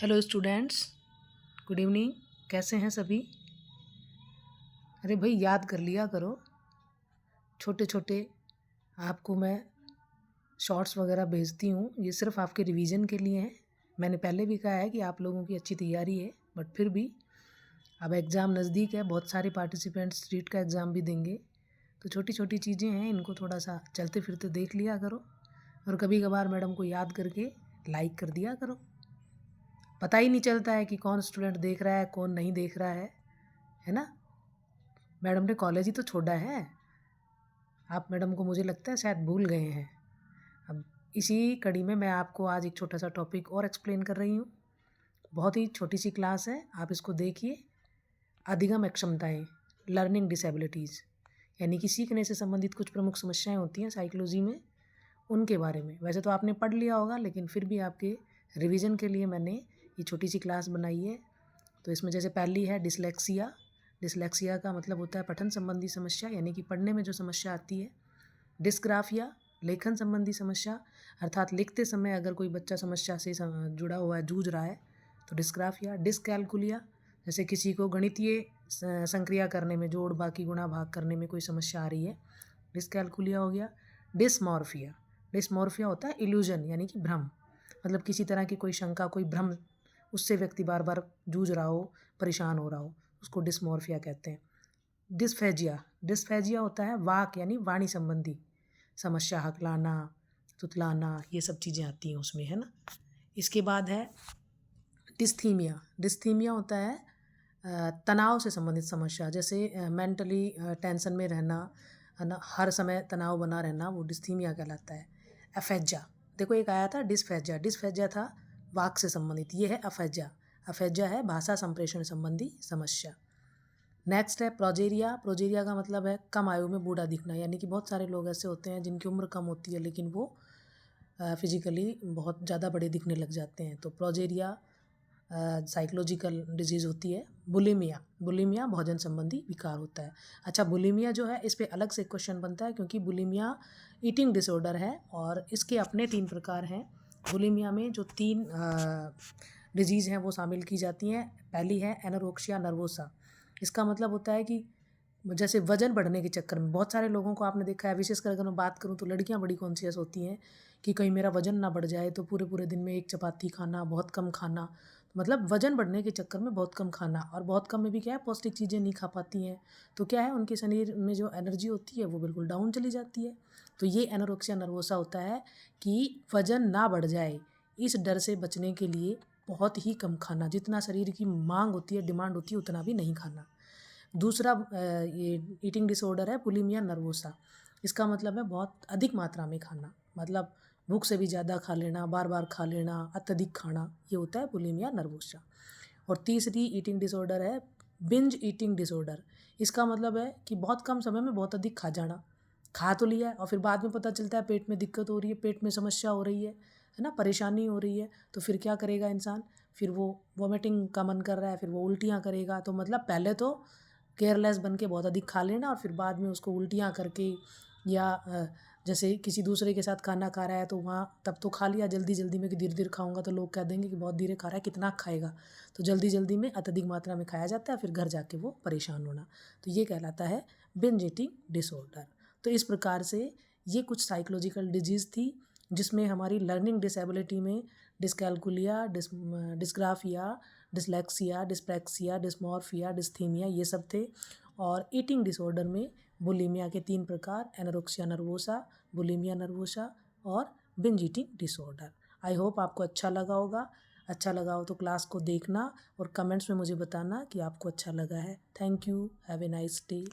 Hello students, good evening. कैसे हैं सभी? अरे भाई, याद कर लिया करो। छोटे छोटे आपको मैं शॉर्ट्स वगैरह भेजती हूँ, ये सिर्फ आपके रिवीजन के लिए हैं। मैंने पहले भी कहा है कि आप लोगों की अच्छी तैयारी है, बट फिर भी अब एग्ज़ाम नज़दीक है, बहुत सारे पार्टिसिपेंट्स स्ट्रीट का एग्ज़ाम भी देंगे, तो छोटी छोटी चीज़ें हैं, इनको थोड़ा सा चलते फिरते देख लिया करो और कभी कभार मैडम को याद करके लाइक कर दिया करो। पता ही नहीं चलता है कि कौन स्टूडेंट देख रहा है, कौन नहीं देख रहा है ना। मैडम ने कॉलेज ही तो छोड़ा है। आप मैडम को मुझे लगता है शायद भूल गए हैं। अब इसी कड़ी में मैं आपको आज एक छोटा सा टॉपिक और एक्सप्लेन कर रही हूँ। बहुत ही छोटी सी क्लास है, आप इसको देखिए। अधिगम अक्षमताएँ, लर्निंग डिसेबिलिटीज़, यानी कि सीखने से संबंधित कुछ प्रमुख समस्याएं होती हैं साइकोलॉजी में, उनके बारे में। वैसे तो आपने पढ़ लिया होगा, लेकिन फिर भी आपके रिवीजन के लिए मैंने ये छोटी सी क्लास बनाई है। तो इसमें जैसे पहली है डिसलेक्सिया। डिसलेक्सिया का मतलब होता है पठन संबंधी समस्या, यानी कि पढ़ने में जो समस्या आती है। डिस्ग्राफिया, लेखन संबंधी समस्या, अर्थात लिखते समय अगर कोई बच्चा समस्या से जुड़ा हुआ है, जूझ रहा है, तो डिस्ग्राफिया। डिसकैलकुलिया, जैसे किसी को गणितीय संक्रिया करने में, जोड़ बाकी गुणा भाग करने में कोई समस्या आ रही है, डिसकैलकुलिया हो गया। डिसमॉर्फिया, डिसमॉर्फिया होता है इल्यूजन, यानी कि भ्रम, मतलब किसी तरह की कोई शंका, कोई भ्रम, उससे व्यक्ति बार बार जूझ रहा हो, परेशान हो रहा हो, उसको डिसमॉर्फिया कहते हैं। डिस्फेजिया, डिस्फेजिया होता है वाक यानी वाणी संबंधी समस्या, हकलाना, तुतलाना, ये सब चीज़ें आती हैं उसमें, है ना। इसके बाद है डिस्थीमिया। डिस्थीमिया होता है तनाव से संबंधित समस्या, जैसे मेंटली टेंशन में रहना, है ना, हर समय तनाव बना रहना, वो डिस्थीमिया कहलाता है। अफेजा, देखो एक आया था डिस्फेजा, डिस्फेजा था वाक से संबंधित, ये है अफेजा। अफेजा है भाषा संप्रेषण संबंधी समस्या। नेक्स्ट है प्रोजेरिया। प्रोजेरिया का मतलब है कम आयु में बूढ़ा दिखना, यानी कि बहुत सारे लोग ऐसे होते हैं जिनकी उम्र कम होती है लेकिन वो फिजिकली बहुत ज़्यादा बड़े दिखने लग जाते हैं, तो प्रोजेरिया साइकोलॉजिकल डिजीज़ होती है। बुलिमिया, बुलिमिया भोजन संबंधी विकार होता है। अच्छा, बुलिमिया जो है, इस पे अलग से क्वेश्चन बनता है, क्योंकि बुलिमिया ईटिंग डिसऑर्डर है और इसके अपने 3 प्रकार हैं। बुलिमिया में जो 3 डिजीज़ हैं वो शामिल की जाती हैं। पहली है एनोरेक्सिया नर्वोसा। इसका मतलब होता है कि जैसे वजन बढ़ने के चक्कर में बहुत सारे लोगों को आपने देखा है, विशेषकर अगर मैं बात करूं तो लड़कियां बड़ी कॉन्शियस होती हैं कि कहीं मेरा वजन ना बढ़ जाए, तो पूरे पूरे दिन में एक चपाती खाना, बहुत कम खाना, मतलब वजन बढ़ने के चक्कर में बहुत कम खाना, और बहुत कम में भी क्या है, पौष्टिक चीज़ें नहीं खा पाती हैं, तो क्या है, उनके शरीर में जो एनर्जी होती है वो बिल्कुल डाउन चली जाती है। तो ये एनोरेक्सिया नर्वोसा होता है कि वजन ना बढ़ जाए, इस डर से बचने के लिए बहुत ही कम खाना, जितना शरीर की मांग होती है, डिमांड होती है, उतना भी नहीं खाना। दूसरा ये ईटिंग डिसऑर्डर है बुलिमिया नर्वोसा। इसका मतलब है बहुत अधिक मात्रा में खाना, मतलब भूख से भी ज़्यादा खा लेना, बार बार खा लेना, अत्यधिक खाना, ये होता है बुलिमिया नर्वोसा। और तीसरी ईटिंग डिसऑर्डर है बिंज ईटिंग डिसऑर्डर। इसका मतलब है कि बहुत कम समय में बहुत अधिक खा जाना, खा तो लिया है और फिर बाद में पता चलता है पेट में दिक्कत हो रही है, पेट में समस्या हो रही है ना, परेशानी हो रही है, तो फिर क्या करेगा इंसान, फिर वो वॉमिटिंग का मन कर रहा है, फिर वो उल्टियाँ करेगा। तो मतलब पहले तो केयरलेस बन के बहुत अधिक खा लेना और फिर बाद में उसको उल्टियाँ करके, या जैसे किसी दूसरे के साथ खाना खा रहा है तो वहाँ तब तो खा लिया जल्दी जल्दी में कि धीरे धीरे खाऊंगा, तो लोग कह देंगे कि बहुत धीरे खा रहा है, कितना खाएगा, तो जल्दी जल्दी में अत्यधिक मात्रा में खाया जाता है, फिर घर जाके वो परेशान होना, तो ये कहलाता है बिंज ईटिंग डिसऑर्डर। तो इस प्रकार से ये कुछ साइकोलॉजिकल डिजीज़ थी जिसमें हमारी लर्निंग डिसेबिलिटी में dyscalculia, dysgraphia, dyslexia, dyspraxia, dysmorphia, dysthymia, ये सब थे। और ईटिंग डिसऑर्डर में बुलिमिया के 3 प्रकार, एनोरेक्सिया नर्वोसा, बुलिमिया नर्वोसा और binge eating disorder. I hope आपको अच्छा लगा होगा। अच्छा लगा हो तो क्लास को देखना और कमेंट्स में मुझे बताना कि आपको अच्छा लगा है। Thank you, have a nice day.